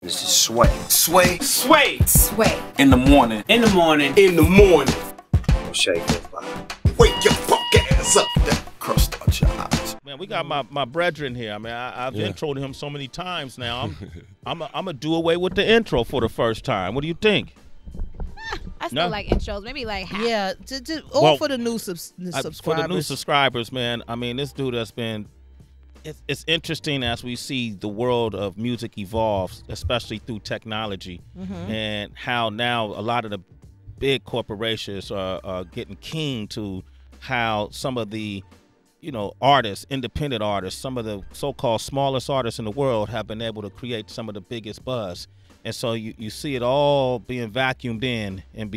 This is Sway. Sway. Sway. Sway. In the morning. In the morning. In the morning. Don't shake your body. Wake your fuck ass up. That crust out your eyes. Man, we got my brethren here. I mean, I've introed him so many times now. I'm a do away with the intro for the first time. What do you think? I still like intros. Maybe like half. Yeah, all for the new subscribers. For the new subscribers, man. I mean, this dude has been. It's interesting as we see the world of music evolves, especially through technology, and how now a lot of the big corporations are getting keen to how some of the, artists, independent artists, some of the so-called smallest artists in the world have been able to create some of the biggest buzz. And so you see it all being vacuumed in, and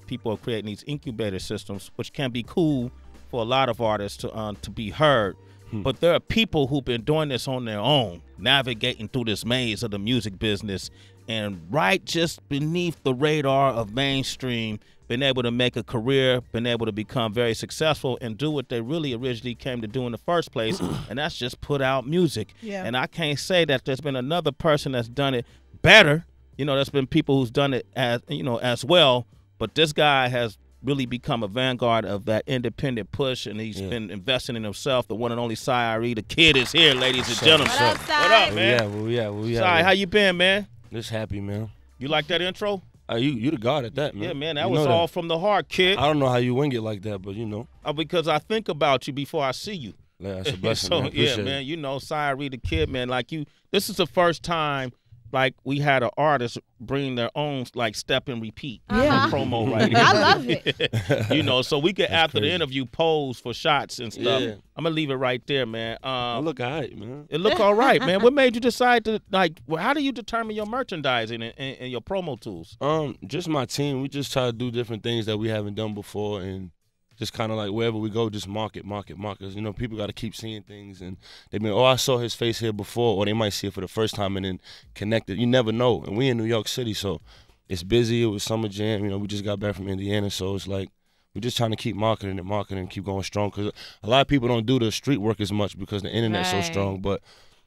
people are creating these incubator systems, which can be cool for a lot of artists to be heard. But there are people who've been doing this on their own, navigating through this maze of the music business, and right just beneath the radar of mainstream, been able to make a career, been able to become very successful and do what they really originally came to do in the first place, and that's just put out music. Yeah. And I can't say that there's been another person that's done it better. There's been people who's done it as well, but this guy has really become a vanguard of that independent push, and he's been investing in himself. The one and only Ari Da Kid is here, ladies and gentlemen. What up, man? Yeah. How you been, man? Just happy, man. You like that intro? You the god at that, man. Yeah, man, that was all from the heart, kid. I don't know how you wing it like that, but because I think about you before I see you. Yeah, that's a blessing, so, man. Yeah, man, Ari Da Kid, man, this is the first time we had an artist bring their own step and repeat promo right here. I love it. So we could after crazy. the interview pose for shots and stuff. Yeah. I'm gonna leave it right there, man. It look all right, man. It look all right, man. What made you decide to how do you determine your merchandising and your promo tools? Just my team. We just try to do different things that we haven't done before, and just kind of wherever we go, just market. People got to keep seeing things, and they mean, I saw his face here before, or they might see it for the first time and then connect it. You never know. And we in New York City, so it's busy. It was Summer Jam. We just got back from Indiana, so it's we're just trying to keep marketing and keep going strong, because a lot of people don't do the street work as much because the internet's so strong. But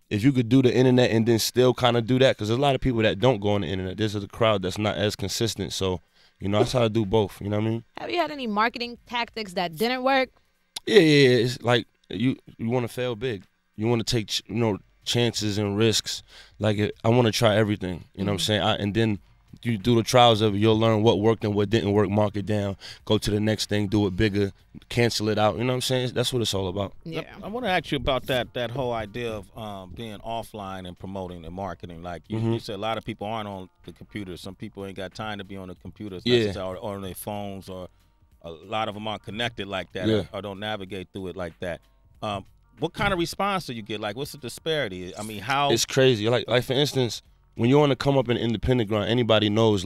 if you could do the internet and then still kind of do that, because there's a lot of people that don't go on the internet. There's a crowd that's not as consistent, so that's how I do both. You know what I mean? Have you had any marketing tactics that didn't work? Yeah. It's you want to fail big. You want to take chances and risks. I want to try everything. You know what I'm saying? And then you do the trials of it. You'll learn what worked and what didn't work. Mark it down. Go to the next thing. Do it bigger. Cancel it out. You know what I'm saying? That's what it's all about. Yeah. I want to ask you about that whole idea of being offline and promoting and marketing. You said a lot of people aren't on the computers. Some people ain't got time to be on the computers or on their phones, or a lot of them aren't connected like that or don't navigate through it like that. What kind of response do you get? What's the disparity? I mean, how? It's crazy. Like for instance, when you want to come up in independent ground, anybody knows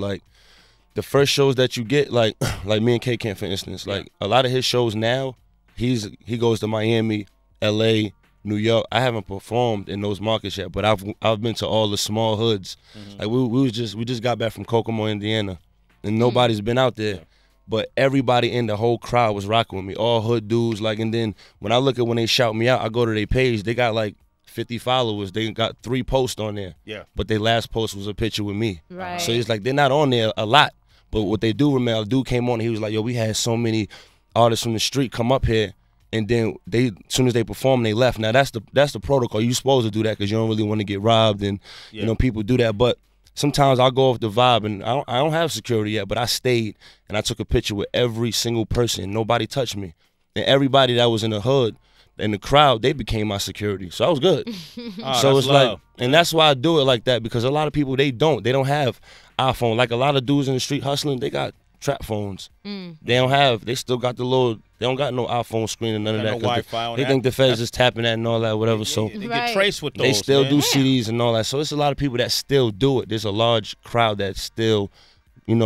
the first shows that you get, like me and K-Camp, for instance, a lot of his shows now, he goes to Miami, LA, New York. I haven't performed in those markets yet, but I've been to all the small hoods. We just got back from Kokomo, Indiana, and nobody's been out there. But everybody in the whole crowd was rocking with me, all hood dudes. And then when I look at when they shout me out, I go to their page, they got 50 followers. They got 3 posts on there. Yeah. But their last post was a picture with me. Right. So it's they're not on there a lot. But what they do, remember, a dude came on and he was like, yo, we had so many artists from the street come up here, and then as soon as they performed, they left. Now that's the protocol. You're supposed to do that because you don't really want to get robbed, and people do that. But sometimes I'll go off the vibe, and I don't have security yet, but I stayed and I took a picture with every single person. Nobody touched me. And everybody that was in the hood, in the crowd, they became my security. So I was good. So it's and that's why I do it like that, because a lot of people, they don't have iPhone. A lot of dudes in the street hustling, they got trap phones. They still got they don't got no iPhone screen and none of that. No Wi-Fi. They think the feds is tapping that and all that, whatever. So they get traced with those. They still do CDs and all that. So it's a lot of people that still do it. There's a large crowd that still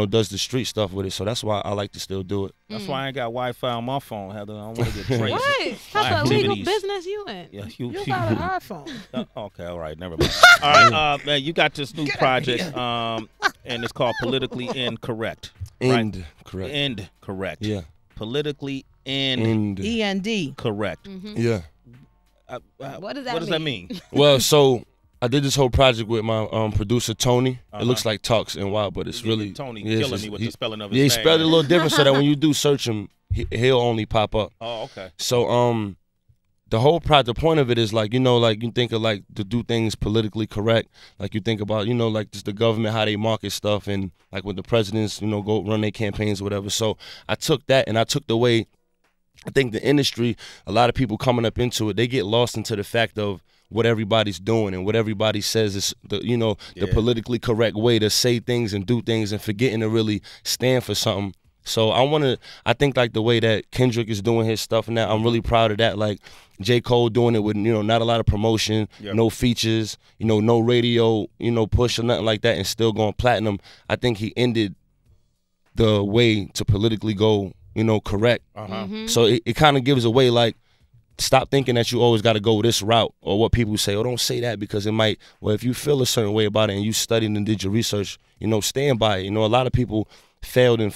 does the street stuff with it. So that's why I like to still do it. That's why I ain't got Wi-Fi on my phone, Heather. I don't want to get traced. What? That's a legal business you in. Yeah, You got an iPhone. Okay, all right, never mind. All right, man, you got this new project, and it's called Politically Incorrect. End correct. End correct. Yeah. Politically END. END. Correct. Yeah. What does that mean? What does that mean? Well, so I did this whole project with my producer Tony. It looks like Talks and Wild, but it's really Tony yeah, killing me with the spelling of his name. name. Yeah, he spelled it a little different so that when you do search him, he'll only pop up. Oh, okay. So the whole project, the point of it is like, you know, like you think of like to do things politically correct. Like you think about, you know, like just the government, how they market stuff, and like with the presidents, you know, go run their campaigns or whatever. So I took that and I took the way, I think the industry, a lot of people coming up into it, they get lost into the fact of what everybody's doing and what everybody says is the, you know, the politically correct way to say things and do things, and forgetting to really stand for something. So I think like the way that Kendrick is doing his stuff now, I'm really proud of that. Like J. Cole doing it with, you know, not a lot of promotion, no features, you know, no radio, you know, push or nothing like that, and still going platinum. I think he ended the way to politically go, you know, correct. So it kind of gives away like, stop thinking that you always got to go this route, or what people say. Oh, don't say that because it might. Well, if you feel a certain way about it and you studied and did your research, you know, stand by it. You know, a lot of people failed and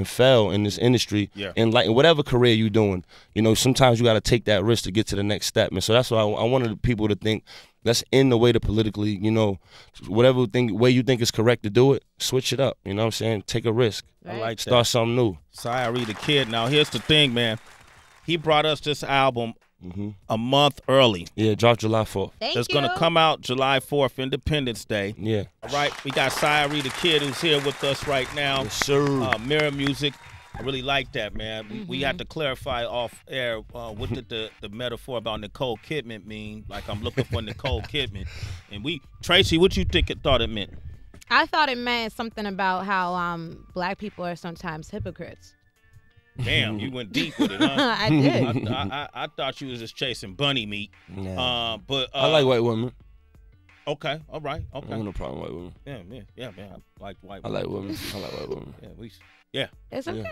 fell in this industry. And like in whatever career you're doing, you know, sometimes you got to take that risk to get to the next step. And so that's why I wanted people to think, let's end the way to politically, you know, whatever way you think is correct to do it, switch it up. You know what I'm saying? Take a risk. Right. I like Start something new. Ari Da Kid. Now here's the thing, man. He brought us this album a month early. Yeah, dropped July 4th. Thank It's you. going to come out July 4th, Independence Day. Yeah. All right, we got Ari Da Kid who's here with us right now. Yes, sir. Mirror Music. I really like that, man. We had to clarify off air what did the metaphor about Nicole Kidman mean. Like I'm looking for Nicole Kidman. And Tracy, what you thought it meant? I thought it meant something about how black people are sometimes hypocrites. Damn, you went deep with it, huh? I did. I thought you was just chasing bunny meat. Nah. But I like white women. Okay, all right, I okay. don't have no problem with white women. Yeah, man. I like white. I like women. I like white women. Yeah, It's okay.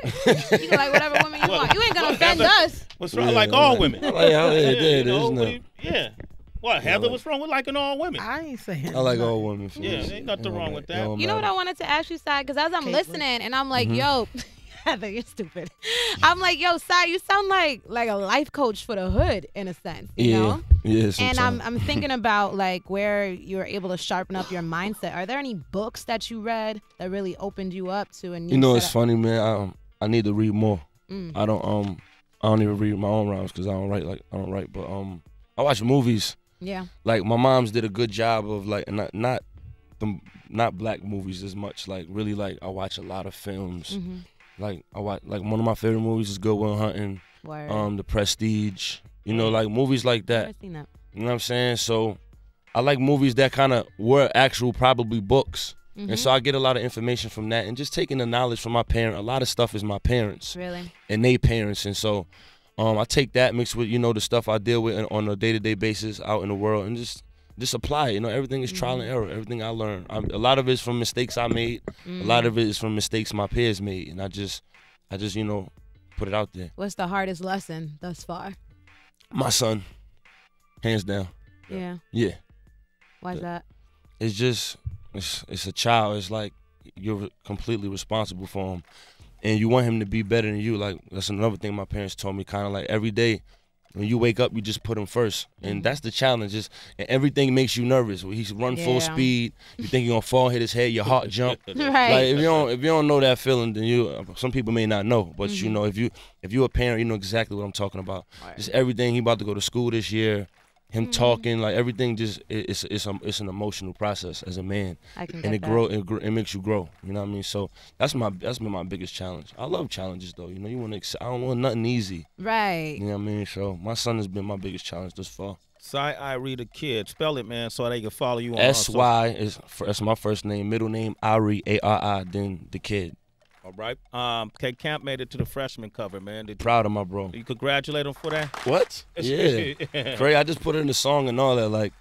You can like whatever woman you want. You ain't gonna offend us. What's wrong? I like all women. Yeah. What, Heather? What's wrong with liking all women? I ain't saying. I like all women. Yeah, ain't nothing wrong with that. You know what I wanted to ask you, Sai? Because as I'm Caitlin. listening, and I'm like, yo, Heather, you're stupid. I'm like, yo, Sai, you sound like a life coach for the hood in a sense, you know? Yeah, And sometimes. I'm thinking about like where you're able to sharpen up your mindset. Are there any books that you read that really opened you up to a new? You know, it's set funny, man. I need to read more. I don't even read my own rhymes because I don't write. But I watch movies. Yeah. Like my mom's did a good job of like not black movies as much. Like really, like I watch a lot of films. Like I watch like one of my favorite movies is Good Will Hunting. Word. The Prestige. You know, like movies like that. I've seen that. You know what I'm saying? So I like movies that kind of were actual probably books. And so I get a lot of information from that, and just taking the knowledge from my parents. A lot of stuff is my parents. Really? And they parents. And so I take that mixed with, you know, the stuff I deal with on a day-to-day basis out in the world, and just apply it. You know, everything is trial and error. Everything I learn. A lot of it is from mistakes I made. A lot of it is from mistakes my peers made. And I just, you know, put it out there. What's the hardest lesson thus far? My son. Hands down. Yeah. Yeah. Why's that? It's just, it's a child. It's like you're completely responsible for him. And you want him to be better than you. Like, that's another thing my parents told me, kind of like every day when you wake up, you just put him first. And that's the challenge. And everything makes you nervous. He's run full speed. You think you're going to fall, hit his head, your heart jump. Right. Like, if you don't know that feeling, then some people may not know. But, you know, if you're a parent, you know exactly what I'm talking about. Just everything. He about to go to school this year. Him talking, like everything, just it's an emotional process as a man, I can and get it makes you grow. You know what I mean? So that's been my biggest challenge. I love challenges though. You know, I don't want nothing easy. Right. You know what I mean? So my son has been my biggest challenge thus far. Ari Da Kid. Spell it, man, so they can follow you on. SY that's my first name, middle name Ari Ari, then the kid. All right. K Camp made it to the freshman cover, man. Proud of my bro. You congratulate him for that? What? Yeah. Crazy. I just put it in the song and all that. Like,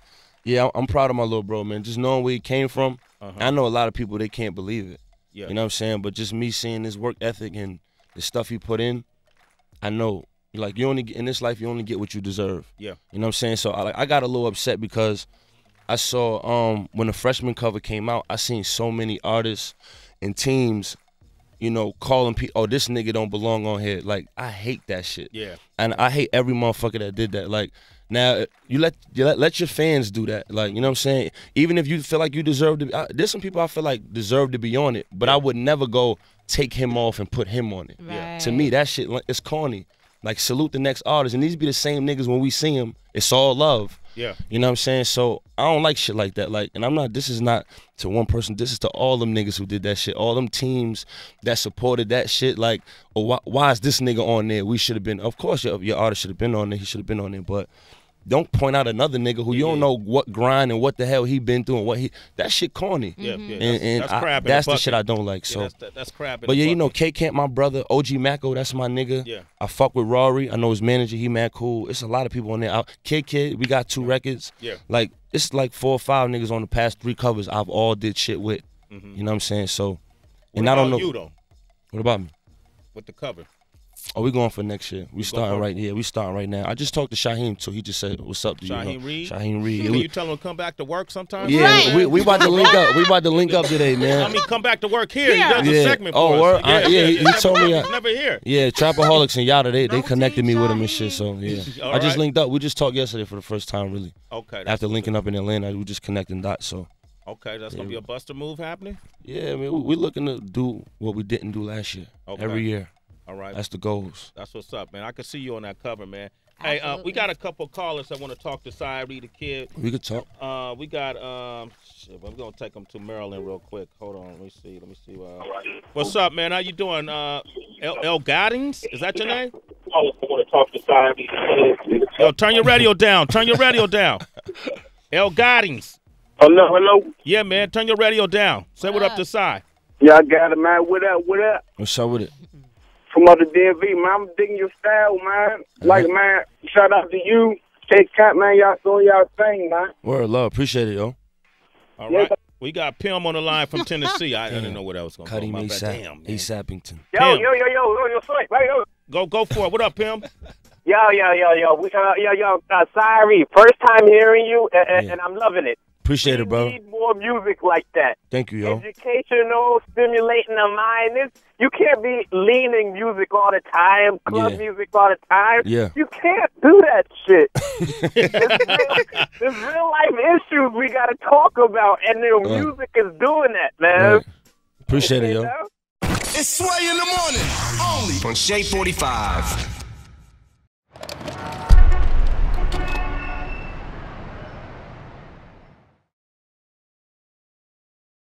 yeah, I'm proud of my little bro, man. Just knowing where he came from. I know a lot of people, they can't believe it. Yeah. You know what I'm saying? But just me seeing his work ethic and the stuff he put in, I know. Like, in this life, you only get what you deserve. Yeah. You know what I'm saying? So I got a little upset because I saw when the freshman cover came out, I seen so many artists and teams, you know, calling people, oh, this nigga don't belong on here. Like, I hate that shit. Yeah. And I hate every motherfucker that did that. Like, Now you let your fans do that. Like, you know what I'm saying? Even if you feel like you deserve to, there's some people I feel like deserve to be on it, but I would never go take him off and put him on it. Right. To me, that shit it's corny. Like, salute the next artist, and these be the same niggas when we see him. It's all love. Yeah. You know what I'm saying? So I don't like shit like that. Like, and I'm not. This is not to one person. This is to all them niggas who did that shit. All them teams that supported that shit. Like, oh, why is this nigga on there? We should have been. Of course, your artist should have been on there. He should have been on there. But don't point out another nigga who you don't know what grind and what the hell he been through and what he. That shit corny. Yeah, And that's crap. That's the shit I don't like. So that's crap. But yeah, you know, K Camp, my brother, OG Macko, that's my nigga. Yeah. I fuck with Rory. I know his manager. He mad cool. It's a lot of people on there. Kid, we got 2 records. Yeah. Like, it's like 4 or 5 niggas on the past 3 covers I've all did shit with. You know what I'm saying? So, and what I don't know. about you though? What about me? With the cover. Oh, we going for next year. We starting right here. We starting right now. I just talked to Shaheem too. He just said, "What's up to Shaheem you?" Reed? Shaheem Reed. Can you tell him to come back to work sometime? Yeah, Right. we about to link up. We about to link up today, man. I mean, come back to work here. Yeah. He does a segment for Oh, us. word? He told me. He's never here. Yeah, Trapaholics and Yada, they connected me with him and shit. So yeah, All I just right. linked up. We just talked yesterday for the first time, really. Okay. that's After what's linking up in Atlanta, we just connecting dots. So Okay, that's gonna be a Buster move happening. yeah, I mean, we looking to do what we didn't do last year. Okay. Every year. All right, That's the goals. that's what's up, man. I can see you on that cover, man. Hey, we Absolutely. got a couple callers that want to talk to Ari Da Kid. We could talk. We got shit, I'm gonna take them to Maryland real quick. Hold on, let me see. What's up, man? How you doing? El Gaddings, is that your name? I want to talk to Ari. Yo, turn your radio down. Turn your radio down. El Gaddings. Hello. Yeah, man. Turn your radio down. Say what up to Cy. Yeah, I got it, man. What up? What's up with it? From out the DMV, man. I'm digging your style, man. Like, man, shout out to you. Take Cat, man. Y'all doing y'all thing, man. Word, love. Appreciate it, yo. All right. We got Pim on the line from Tennessee. I didn't know where that was going to Cuddy go. My bad. ASAP. Damn, man. ASAPington. Yo, Pim. Sway. Hey, yo. Go for it. What up, Pim? Yo. Sorry. First time hearing you, and I'm loving it. Appreciate it, bro. We need more music like that. Thank you, yo. Educational, stimulating the mind. You can't be leaning music all the time, club music all the time. Yeah. You can't do that shit. There's real life issues we got to talk about, and the music is doing that, man. Right. Appreciate it, yo. It's Sway in the morning, only on Shade 45.